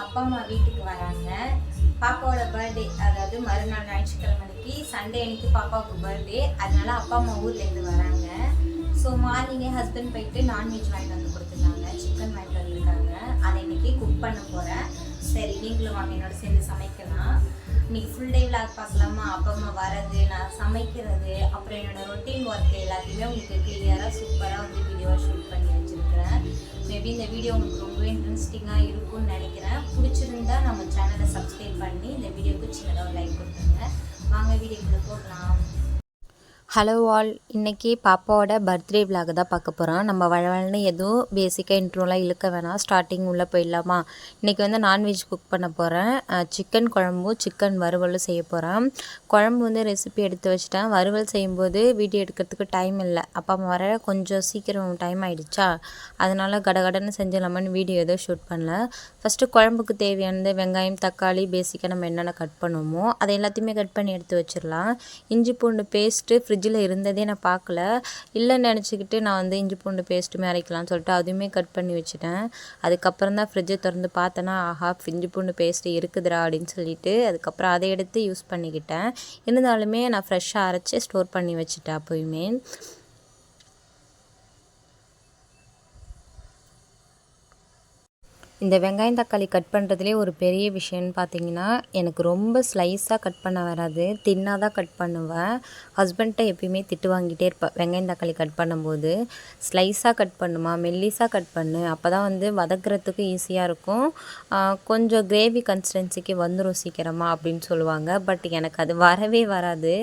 அப்பா அம்மா வீட்டுக்கு வராங்க. பாப்பாவோட பர்த்டே, அதாவது மறுநாள் ஞாயிற்றுக்கிழமை அன்னைக்கு சண்டே அன்னைக்கு பாப்பாவுக்கு பர்த்டே. அதனால அப்பா அம்மா ஊர்லேருந்து வராங்க. ஸோ மார்னிங்கே ஹஸ்பண்ட் போயிட்டு நான்வெஜ் வாங்கிட்டு வந்து கொடுத்துருந்தாங்க. சிக்கன் வாங்கிட்டு வந்துருக்காங்க. அதை இன்னைக்கு குக் பண்ண போகிறேன். சரி, நீங்களும் வாங்க என்னோட சேர்ந்து சமைக்கலாம். இன்னைக்கு ஃபுல் டே விளாக் பார்க்கலாமா? அப்பா அம்மா வரது, நான் சமைக்கிறது, அப்புறம் என்னோட ரொட்டீன் ஒர்க் எல்லாத்தையுமே உங்களுக்கு கிளியராக சூப்பராக வந்து வீடியோவாக ஷூட் பண்ணி வச்சுருக்கிறேன். மேபி இந்த வீடியோ உங்களுக்கு ரொம்ப இன்ட்ரெஸ்டிங்காக இருக்கும்னு நினைக்கிறேன். பிடிச்சிருந்தா நம்ம சேனலை சப்ஸ்கிரைப் பண்ணி இந்த வீடியோக்கு சின்னதாக லைக் கொடுத்துருங்க. வாங்க வீடியோக்குள்ளே போகலாம். ஹலோ ஆல், இன்றைக்கி பாப்பாவோட பர்த்டே விலாக தான் பார்க்க போகிறோம். நம்ம வழவழன்னு எதுவும் பேசிக்காக இன்ட்ரோலாம் இழுக்க வேணாம், ஸ்டார்டிங் உள்ளே போயிடலாமா? இன்றைக்கி வந்து நான்வெஜ் குக் பண்ண போகிறேன். சிக்கன் குழம்பும் சிக்கன் வறுவலும் செய்ய போகிறேன். குழம்பு வந்து ரெசிபி எடுத்து வச்சுட்டேன். வறுவல் செய்யும்போது வீடியோ எடுக்கிறதுக்கு டைம் இல்லை. அப்பா அம்மா வர கொஞ்சம் சீக்கிரம் டைம் ஆகிடுச்சா, அதனால் கடகடன்னு செஞ்சிடலாமான்னு வீடியோ எதுவும் ஷூட் பண்ணல. ஃபஸ்ட்டு குழம்புக்கு தேவையானது வெங்காயம், தக்காளி, பேசிக்காக நம்ம என்னென்ன கட் பண்ணுவோமோ அதை எல்லாத்தையுமே கட் பண்ணி எடுத்து வச்சிடலாம். இஞ்சி பூண்டு பேஸ்ட்டு ஃப்ரிட்ஜில் இருந்ததே நான் பார்க்கல, இல்லைன்னு நினச்சிக்கிட்டு நான் வந்து இஞ்சி பூண்டு பேஸ்ட்டுமே அரைக்கலாம்னு சொல்லிட்டு அதுவுமே கட் பண்ணி வச்சுட்டேன். அதுக்கப்புறம் தான் ஃப்ரிட்ஜை திறந்து பார்த்தேன்னா, ஆஹா இஞ்சி பூண்டு பேஸ்ட்டு இருக்குதுடா அப்படின்னு சொல்லிட்டு அதுக்கப்புறம் அதை எடுத்து யூஸ் பண்ணிக்கிட்டேன். இருந்தாலுமே நான் ஃப்ரெஷ்ஷாக அரைச்சி ஸ்டோர் பண்ணி வச்சுட்டேன் அப்போயுமே. இந்த வெங்காயம் தக்காளி கட் பண்ணுறதுலே ஒரு பெரிய விஷயம்னு பார்த்தீங்கன்னா, எனக்கு ரொம்ப ஸ்லைஸாக கட் பண்ண வராது, தின்னாக தான் கட் பண்ணுவேன். ஹஸ்பண்ட்டை எப்பயுமே திட்டு வாங்கிட்டே இருப்பேன் வெங்காயம் தக்காளி கட் பண்ணும்போது. ஸ்லைஸாக கட் பண்ணுமா, மெல்லிஸாக கட் பண்ணு, அப்போ தான் வந்து வதக்குறதுக்கு ஈஸியாக இருக்கும், கொஞ்சம் கிரேவி கன்சிஸ்டன்சிக்கு வந்துடும் சீக்கிரமாக அப்படின்னு சொல்லுவாங்க. பட் எனக்கு அது வரவே வராது.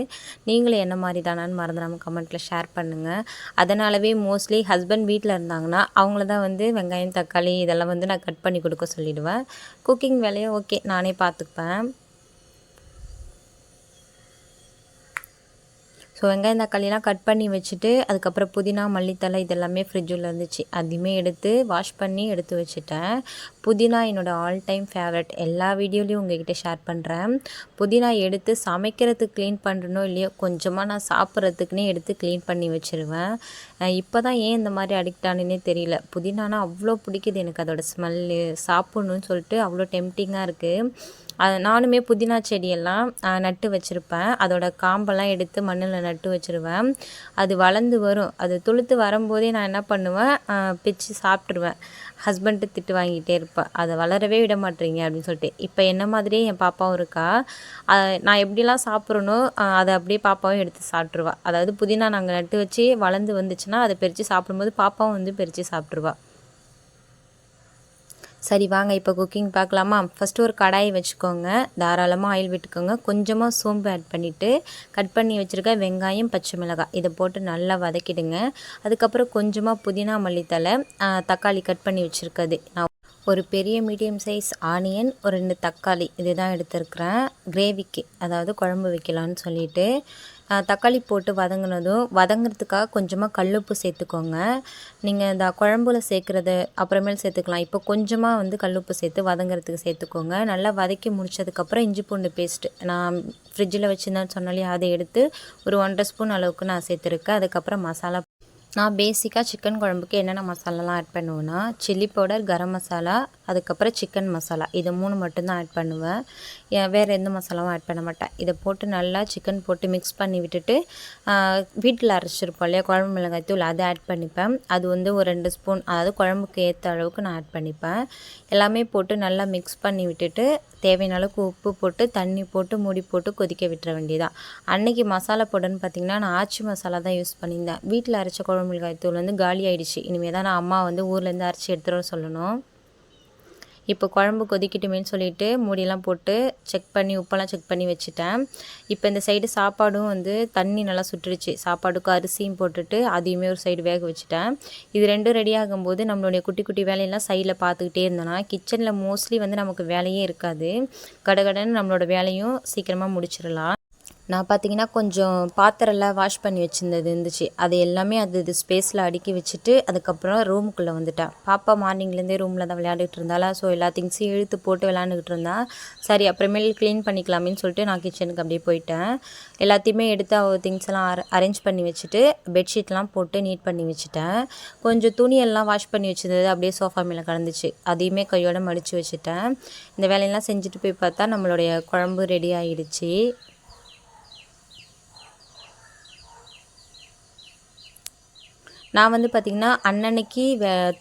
நீங்களும் என்ன மாதிரி தானான்னு மறந்துடாமல் கமெண்ட்டில் ஷேர் பண்ணுங்கள். அதனாலவே மோஸ்ட்லி ஹஸ்பண்ட் வீட்டில் இருந்தாங்கன்னா அவங்கள தான் வந்து வெங்காயம் தக்காளி இதெல்லாம் வந்து நான் கட் பண்ணி கொடுக்க சொல்லிடுவேன். குக்கிங் வேலையை ஓகே நானே பார்த்துப்பேன். ஸோ வெங்காயம் தக்காளிலாம் கட் பண்ணி வச்சுட்டு அதுக்கப்புறம் புதினா மல்லித்தலை இதெல்லாமே ஃப்ரிட்ஜில் இருந்துச்சு, அதையுமே எடுத்து வாஷ் பண்ணி எடுத்து வச்சுட்டேன். புதினா என்னோடய ஆல் டைம் ஃபேவரட், எல்லா வீடியோலையும் உங்கள்கிட்ட ஷேர் பண்ணுறேன். புதினா எடுத்து சமைக்கிறதுக்கு க்ளீன் பண்ணுறனோ இல்லையோ, கொஞ்சமாக நான் சாப்பிட்றதுக்குனே எடுத்து க்ளீன் பண்ணி வச்சுருவேன். இப்போ தான் ஏன் இந்த மாதிரி அடிக்ட் ஆனேன்னே தெரியல. புதினானா அவ்வளோ பிடிக்குது எனக்கு, அதோடய ஸ்மெல்லு சாப்பிட்ணுன்னு சொல்லிட்டு அவ்வளோ டெம்டிங்காக இருக்குது. நானுமே புதினா செடியெல்லாம் நட்டு வச்சுருப்பேன். அதோட காம்பெல்லாம் எடுத்து மண்ணில் நட்டு வச்சுருவேன். அது வளர்ந்து வரும், அது துளுத்து வரும்போதே நான் என்ன பண்ணுவேன், பிச்சு சாப்பிட்ருவேன். ஹஸ்பண்ட்டு திட்டு வாங்கிட்டே இருப்பேன், அதை வளரவே விட மாட்டேறீங்க அப்படின்னு சொல்லிட்டு. இப்போ என்ன மாதிரியே என் பாப்பாவும் இருக்கா. நான் எப்படிலாம் சாப்பிட்றனோ அதை அப்படியே பாப்பாவும் எடுத்து சாப்பிட்ருவா. அதாவது புதினா நாங்கள் நட்டு வச்சு வளர்ந்து வந்துச்சுன்னா அதை பறித்து சாப்பிடும்போது பாப்பாவும் வந்து பறித்து சாப்பிட்ருவா. சரி வாங்க இப்போ குக்கிங் பார்க்கலாமா? ஃபஸ்ட்டு ஒரு கடாயை வச்சுக்கோங்க, தாராளமாக ஆயில் விட்டுக்கோங்க. கொஞ்சமாக சோம்பு ஆட் பண்ணிவிட்டு கட் பண்ணி வச்சுருக்க வெங்காயம், பச்சை மிளகாய் இதை போட்டு நல்லா வதக்கிடுங்க. அதுக்கப்புறம் கொஞ்சமாக புதினா மல்லித்தலை, தக்காளி கட் பண்ணி வச்சுருக்கிறது, நான் ஒரு பெரிய மீடியம் சைஸ் ஆனியன், ஒரு 2 தக்காளி இது தான் எடுத்துருக்குறேன் கிரேவிக்கு, அதாவது குழம்பு வைக்கலான்னு சொல்லிட்டு. தக்காளி போட்டு வதங்குறதுக்காக கொஞ்சமாக கல்லுப்பு சேர்த்துக்கோங்க. நீங்கள் இந்த குழம்புல சேர்க்குறது அப்புறமேல் சேர்த்துக்கலாம். இப்போ கொஞ்சமாக வந்து கல்லுப்பு சேர்த்து வதங்குறதுக்கு சேர்த்துக்கோங்க. நல்லா வதக்கி முடித்ததுக்கப்புறம் இஞ்சி பூண்டு பேஸ்ட்டு நான் ஃப்ரிட்ஜில் வச்சுருந்தேன்னு சொன்னாலே அதை எடுத்து ஒரு 1.5 ஸ்பூன் அளவுக்கு நான் சேர்த்துருக்கேன். அதுக்கப்புறம் மசாலா, நான் பேசிக்காக சிக்கன் குழம்புக்கு என்னென்ன மசாலாலாம் ஆட் பண்ணுவேன்னா, சில்லி பவுடர், கரம் மசாலா, அதுக்கப்புறம் சிக்கன் மசாலா, இது 3 மட்டும்தான் ஆட் பண்ணுவேன். வேறு எந்த மசாலாவும் ஆட் பண்ண மாட்டேன். இதை போட்டு நல்லா சிக்கன் போட்டு மிக்ஸ் பண்ணி விட்டுட்டு வீட்டில் அரைச்சிருப்போம் இல்லையா குழம்பு மிளகாய் தூள், அதை ஆட் பண்ணிப்பேன். அது வந்து ஒரு 2 ஸ்பூன், அதாவது குழம்புக்கு ஏற்ற அளவுக்கு நான் ஆட் பண்ணிப்பேன். எல்லாமே போட்டு நல்லா மிக்ஸ் பண்ணி விட்டுட்டு தேவையான அளவுக்கு உப்பு போட்டு தண்ணி போட்டு மூடி போட்டு கொதிக்க விட்டுற வேண்டியதான். அன்றைக்கி மசாலா போடுன்னு பார்த்திங்கன்னா நான் ஆச்சி மசாலா தான் யூஸ் பண்ணியிருந்தேன். வீட்டில் அரைச்ச குழம்பு மிளகாய் தூள் வந்து காலி ஆகிடுச்சு. இனிமேல் தான் நான் அம்மா வந்து ஊர்லேருந்து அரைச்சி எடுத்துகிட்டு வர சொல்லணும். இப்போ குழம்பு கொதிக்கட்டுமேன்னு சொல்லிவிட்டு மூடியெல்லாம் போட்டு செக் பண்ணி உப்பெல்லாம் செக் பண்ணி வச்சுட்டேன். இப்போ இந்த சைடு சாப்பாடும் வந்து தண்ணி நல்லா சுட்டுடுச்சு. சாப்பாடுக்கும் அரிசியும் போட்டுட்டு அதையுமே ஒரு சைடு வேக வச்சுட்டேன். இது ரெண்டும் ரெடி ஆகும்போது நம்மளுடைய குட்டி குட்டி வேலையெல்லாம் சைடில் பார்த்துக்கிட்டே இருந்தேன்னா கிச்சனில் மோஸ்ட்லி வந்து நமக்கு வேலையே இருக்காது. கடகடன்னு நம்மளோட வேலையும் சீக்கிரமாக முடிச்சிடலாம். நான் பார்த்தீங்கன்னா கொஞ்சம் பாத்திரம்லாம் வாஷ் பண்ணி வச்சுருந்தது இருந்துச்சு. அது எல்லாமே அது ஸ்பேஸில் அடுக்கி வச்சுட்டு அதுக்கப்புறம் ரூமுக்குள்ளே வந்துட்டேன். பாப்பா மார்னிங்லேருந்தே ரூமில் தான் விளையாடிட்டு இருந்தாளா, ஸோ எல்லா திங்ஸையும் இழுத்து போட்டு விளையாண்டுக்கிட்டு இருந்தா. சரி அப்புறமேல் க்ளீன் பண்ணிக்கலாமேன்னு சொல்லிட்டு நான் கிச்சனுக்கு அப்படியே போயிட்டேன். எல்லாத்தையுமே எடுத்து அவள் திங்ஸ் எல்லாம் அரேஞ்ச் பண்ணி வச்சுட்டு பெட்ஷீட்லாம் போட்டு நீட் பண்ணி வச்சுட்டேன். கொஞ்சம் துணியெல்லாம் வாஷ் பண்ணி வச்சுருந்தது அப்படியே சோஃபா மேலே கிடந்துச்சு, அதையுமே கையோட மடித்து வச்சுட்டேன். இந்த வேலையெல்லாம் செஞ்சுட்டு போய் பார்த்தா நம்மளுடைய குழம்பு ரெடி ஆகிடுச்சு. நான் வந்து பார்த்திங்கன்னா அன்னன்னைக்கு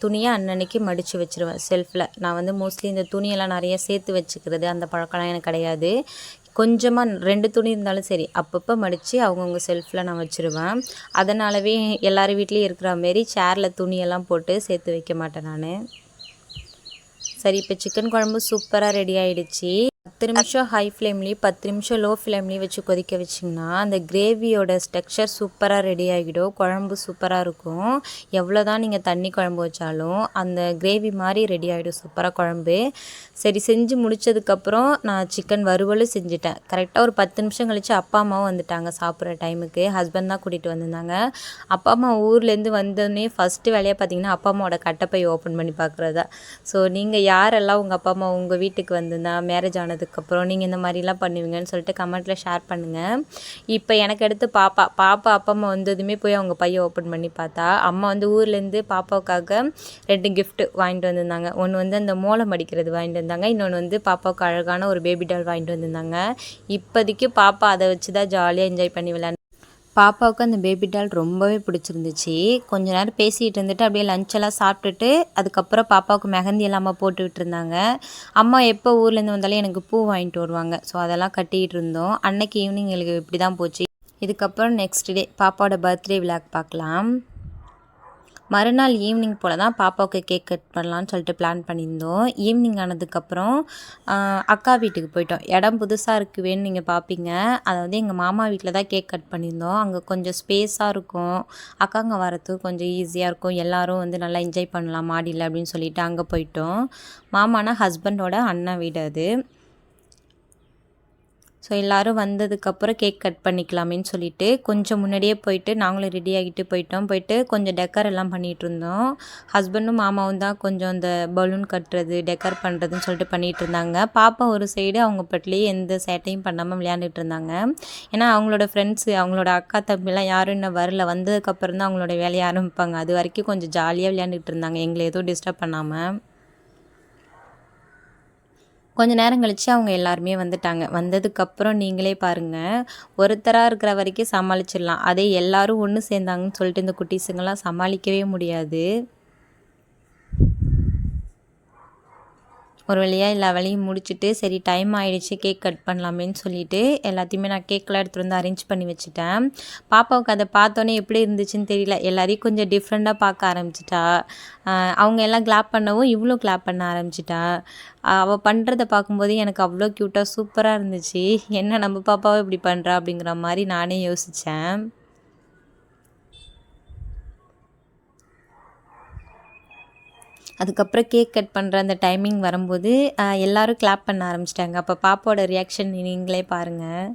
துணியை அன்னன்னைக்கு மடித்து வச்சுருவேன் செல்ஃபில். நான் வந்து மோஸ்ட்லி இந்த துணியெல்லாம் நிறைய சேர்த்து வச்சுக்கிறது அந்த பழக்கம்லாம் எனக்கு கிடையாது. கொஞ்சமாக 2 துணி இருந்தாலும் சரி அப்பப்போ மடித்து அவங்கவுங்க செல்ஃபில் நான் வச்சுருவேன். அதனாலவே எல்லார் வீட்லேயும் இருக்கிற மாரி சேரில் துணியெல்லாம் போட்டு சேர்த்து வைக்க மாட்டேன் நான். சரி இப்போ சிக்கன் குழம்பு சூப்பராக ரெடி ஆகிடுச்சு. 10 நிமிஷம் ஹை ஃப்ளேம்லேயும் 10 நிமிஷம் லோ ஃப்ளேம்லேயும் வச்சு கொதிக்க வச்சிங்கன்னா அந்த கிரேவியோட டெக்ஸ்சர் சூப்பராக ரெடி ஆகிடும். குழம்பு சூப்பராக இருக்கும். எவ்வளோ தான் நீங்கள் தண்ணி குழம்பு வச்சாலும் அந்த கிரேவி மாதிரி ரெடி ஆகிடும் சூப்பராக குழம்பு. சரி செஞ்சு முடித்ததுக்கப்புறம் நான் சிக்கன் வறுவலும் செஞ்சுட்டேன். கரெக்டாக ஒரு 10 நிமிஷம் கழித்து அப்பா அம்மாவும் வந்துட்டாங்க சாப்பிட்ற டைமுக்கு. ஹஸ்பண்ட் தான் கூட்டிகிட்டு வந்திருந்தாங்க. அப்பா அம்மா ஊர்லேருந்து வந்தோடனே ஃபஸ்ட்டு வேலையாக பார்த்தீங்கன்னா அப்பா அம்மாவோட கட்டைப்பை ஓப்பன் பண்ணி பார்க்குறதா. ஸோ நீங்கள் யாரெல்லாம் உங்கள் அப்பா அம்மா உங்கள் வீட்டுக்கு வந்திருந்தா மேரேஜ் ஆனதுக்கப்புறம் நீங்கள் இந்த மாதிரிலாம் பண்ணுவீங்கன்னு சொல்லிட்டு கமெண்ட்டில் ஷேர் பண்ணுங்கள். இப்போ எனக்கு அடுத்து பாப்பா அப்பா அம்மா வந்ததுமே போய் அவங்க பையை ஓப்பன் பண்ணி பார்த்தா அம்மா வந்து ஊர்லேருந்து பாப்பாவுக்காக 2 gift வாங்கிட்டு வந்திருந்தாங்க. ஒன்று வந்து அந்த மோளம் அடிக்கிறது வாங்கிட்டு வந்தாங்க, இன்னொன்று வந்து பாப்பாவுக்கு அழகான ஒரு பேபி டால் வாங்கிட்டு வந்திருந்தாங்க. இப்போதைக்கு பாப்பா அதை வச்சு தான் ஜாலியாக என்ஜாய் பண்ணி விளையாண்டு. பாப்பாவுக்கு அந்த பேபி டால் ரொம்பவே பிடிச்சிருந்துச்சு. கொஞ்ச நேரம் பேசிகிட்டு இருந்துட்டு அப்படியே லஞ்செல்லாம் சாப்பிட்டுட்டு அதுக்கப்புறம் பாப்பாவுக்கு மெஹந்தி எல்லாம் போட்டு விட்டுருந்தாங்க. அம்மா எப்போ ஊர்லேருந்து வந்தாலும் எனக்கு பூ வாங்கிட்டு வருவாங்க, ஸோ அதெல்லாம் கட்டிகிட்டு இருந்தோம். அன்னைக்கு ஈவினிங் எங்களுக்கு இப்படி தான் போச்சு. இதுக்கப்புறம் நெக்ஸ்ட் டே பாப்பாவோட பர்த்டே விழாக்கு பார்க்கலாம். மறுநாள் ஈவினிங் போல் தான் பாப்பாவுக்கு கேக் கட் பண்ணலான்னு சொல்லிட்டு பிளான் பண்ணியிருந்தோம். ஈவினிங் ஆனதுக்கப்புறம் அக்கா வீட்டுக்கு போயிட்டோம். இடம் புதுசாக இருக்குவேன்னு நீங்கள் பார்ப்பீங்க. அதாவது எங்கள் மாமா வீட்டில் தான் கேக் கட் பண்ணியிருந்தோம். அங்கே கொஞ்சம் ஸ்பேஸாக இருக்கும், அக்காங்க வரத்துக்கு கொஞ்சம் ஈஸியாக இருக்கும், எல்லோரும் வந்து நல்லா என்ஜாய் பண்ணலாம் மாடியில் அப்படின்னு சொல்லிட்டு அங்கே போயிட்டோம். மாமானா ஹஸ்பண்டோட அண்ணன் வீடு அது. ஸோ எல்லோரும் வந்ததுக்கப்புறம் கேக் கட் பண்ணிக்கலாமேன்னு சொல்லிவிட்டு கொஞ்சம் முன்னாடியே போயிட்டு நாங்களும் ரெடி ஆகிட்டு போயிட்டு கொஞ்சம் டெக்கர் எல்லாம் பண்ணிகிட்டு இருந்தோம். ஹஸ்பண்டும் மாமாவும் தான் கொஞ்சம் இந்த பலூன் கட்டுறது டெக்கர் பண்ணுறதுன்னு சொல்லிட்டு பண்ணிகிட்டு இருந்தாங்க. பாப்பா ஒரு சைடு அவங்க பட்டிலேயே எந்த சேட்டையும் பண்ணாமல் விளையாண்டுட்டு இருந்தாங்க. ஏன்னா அவங்களோட ஃப்ரெண்ட்ஸு அவங்களோட அக்கா தம்பிலாம் யாரும் இன்னும் வரல, வந்ததுக்கப்புறம் தான் அவங்களோட வேலையை ஆரம்பிப்பாங்க. அது வரைக்கும் கொஞ்சம் ஜாலியாக விளையாண்டுட்டு இருந்தாங்க எங்களை எதுவும் டிஸ்டர்ப் பண்ணாமல். கொஞ்சம் நேரம் கழித்து அவங்க எல்லாருமே வந்துட்டாங்க. வந்ததுக்கப்புறம் நீங்களே பாருங்கள், ஒருத்தராக இருக்கிற வரைக்கும் சமாளிச்சிடலாம், அதே எல்லோரும் ஒன்று சேர்ந்தாங்கன்னு சொல்லிட்டு இந்த குட்டீஸுங்கெல்லாம் சமாளிக்கவே முடியாது. ஒரு வழியாக எல்லா வேலையும் முடிச்சுட்டு சரி டைம் ஆகிடுச்சு கேக் கட் பண்ணலாமேன்னு சொல்லிவிட்டு எல்லாத்தையுமே நான் கேக்கெலாம் எடுத்துகிட்டு வந்து அரேஞ்ச் பண்ணி வச்சுட்டேன். பாப்பாவுக்கு அதை பார்த்தோன்னே எப்படி இருந்துச்சுன்னு தெரியல, எல்லாரையும் கொஞ்சம் டிஃப்ரெண்ட்டாக பார்க்க ஆரம்பிச்சிட்டா. அவங்க எல்லாம் கிளாப் பண்ணவும் இவ்வளோ கிளாப் பண்ண ஆரம்பிச்சிட்டா. அவள் பண்ணுறதை பார்க்கும்போது எனக்கு அவ்வளோ க்யூட்டாக சூப்பராக இருந்துச்சு. என்ன நம்ம பாப்பாவை இப்படி பண்ணுறா அப்படிங்கிற மாதிரி நானே யோசித்தேன். அதுக்கப்புறம் கேக் கட் பண்ணுற அந்த டைமிங் வரும்போது எல்லோரும் கிளாப் பண்ண ஆரம்பிச்சிட்டாங்க. அப்போ பாப்பாவோட ரியாக்ஷன் நீங்களே பாருங்கள்.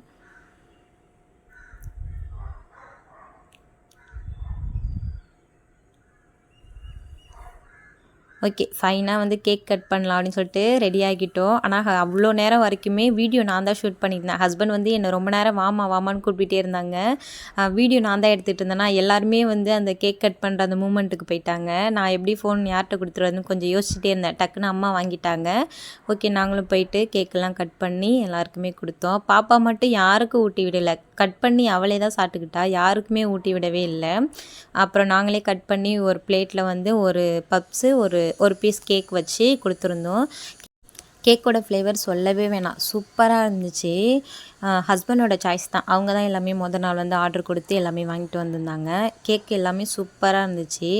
ஓகே ஃபைனாக வந்து கேக் கட் பண்ணலாம் அப்படின்னு சொல்லிட்டு ரெடி ஆகிட்டோம். ஆனால் அவ்வளோ நேரம் வரைக்குமே வீடியோ நான் தான் ஷூட் பண்ணியிருந்தேன். ஹஸ்பண்ட் வந்து என்னை ரொம்ப நேரம் வாமான்னு கூப்பிட்டே இருந்தாங்க. வீடியோ நான் தான் எடுத்துகிட்டு இருந்தேன்னா எல்லாருமே வந்து அந்த கேக் கட் பண்ணுற அந்த மூமெண்ட்டுக்கு போயிட்டாங்க. நான் எப்படி ஃபோன் யார்கிட்ட கொடுத்துருவேன்னு கொஞ்சம் யோசிச்சுட்டே இருந்தேன். டக்குன்னு அம்மா வாங்கிட்டாங்க. ஓகே நாங்களும் போயிட்டு கேக்கெல்லாம் கட் பண்ணி எல்லாருக்குமே கொடுத்தோம். பாப்பா மட்டும் யாருக்கும் ஊட்டி விடலை, கட் பண்ணி அவளே தான் சாப்பிட்டுக்கிட்டா, யாருக்குமே ஊட்டி விடவே இல்லை. அப்புறம் நாங்களே கட் பண்ணி ஒரு பிளேட்டில் வந்து ஒரு பப்ஸு ஒரு பீஸ் கேக் வச்சு கொடுத்துருந்தோம். கேக்கோட ஃப்ளேவர் சொல்லவே வேணாம், சூப்பராக இருந்துச்சு. ஹஸ்பண்டோட சாய்ஸ் தான், அவங்க தான் எல்லாமே மொதல் நாள் வந்து ஆர்டர் கொடுத்து எல்லாமே வாங்கிட்டு வந்திருந்தாங்க. கேக் எல்லாமே சூப்பராக இருந்துச்சு.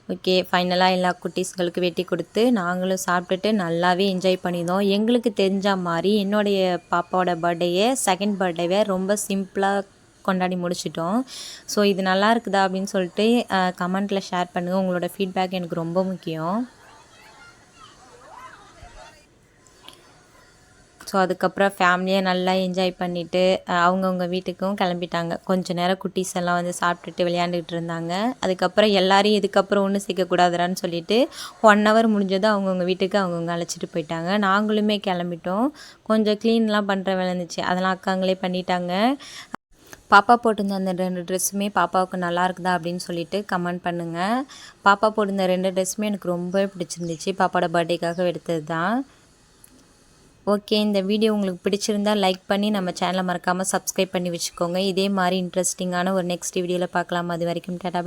ஓகே ஃபைனலாக எல்லா குட்டீஸ்களுக்கு வெட்டி கொடுத்து நாங்களும் சாப்பிட்டுட்டு நல்லாவே என்ஜாய் பண்ணியிருந்தோம். எங்களுக்கு தெரிஞ்ச மாதிரி என்னுடைய பாப்பாவோட பர்த்டேயை செகண்ட் பர்த்டேவை ரொம்ப சிம்பிளாக கொண்டாடி முடிச்சிட்டோம். ஸோ இது நல்லா இருக்குதா அப்படின்னு சொல்லிட்டு கமெண்ட்டில் ஷேர் பண்ணுங்கள். உங்களோட ஃபீட்பேக் எனக்கு ரொம்ப முக்கியம். ஸோ ஸோ அதுக்கப்புறம் ஃபேமிலியாக நல்லா என்ஜாய் பண்ணிவிட்டு அவங்கவுங்க வீட்டுக்கும் கிளம்பிட்டாங்க. கொஞ்சம் நேரம் குட்டீஸ் எல்லாம் வந்து சாப்பிட்டுட்டு விளையாண்டுக்கிட்டு இருந்தாங்க. அதுக்கப்புறம் எல்லாரையும் இதுக்கப்புறம் ஒன்றும் சேர்க்கக்கூடாதுறான்னு சொல்லிட்டு 1 ஹவர் முடிஞ்சதும் அவங்கவுங்க வீட்டுக்கு அவங்கவுங்க அழைச்சிட்டு போயிட்டாங்க. நாங்களுமே கிளம்பிட்டோம். கொஞ்சம் க்ளீன்லாம் பண்ணுற வேலை இருந்துச்சு, அதெல்லாம் அக்காங்களே பண்ணிட்டாங்க. பாப்பா போட்டிருந்த அந்த 2 ட்ரெஸ்ஸுமே பாப்பாவுக்கு நல்லா இருக்குதா அப்படின்னு சொல்லிட்டு கமெண்ட் பண்ணுங்கள். பாப்பா போட்டிருந்த 2 ட்ரெஸ்ஸுமே எனக்கு ரொம்பவே பிடிச்சிருந்துச்சு. பாப்பாவோட பர்த்டேக்காக எடுத்தது தான். ஓகே, இந்த வீடியோ உங்களுக்கு பிடிச்சிருந்தா லைக் பண்ணி நம்ம சேனலை மறக்காமல் சப்ஸ்கிரைப் பண்ணி வச்சுக்கோங்க. இதே மாதிரி இன்ட்ரெஸ்டிங்கான ஒரு நெக்ஸ்ட் வீடியோவில் பார்க்கலாம். அது வரைக்கும் டாடா.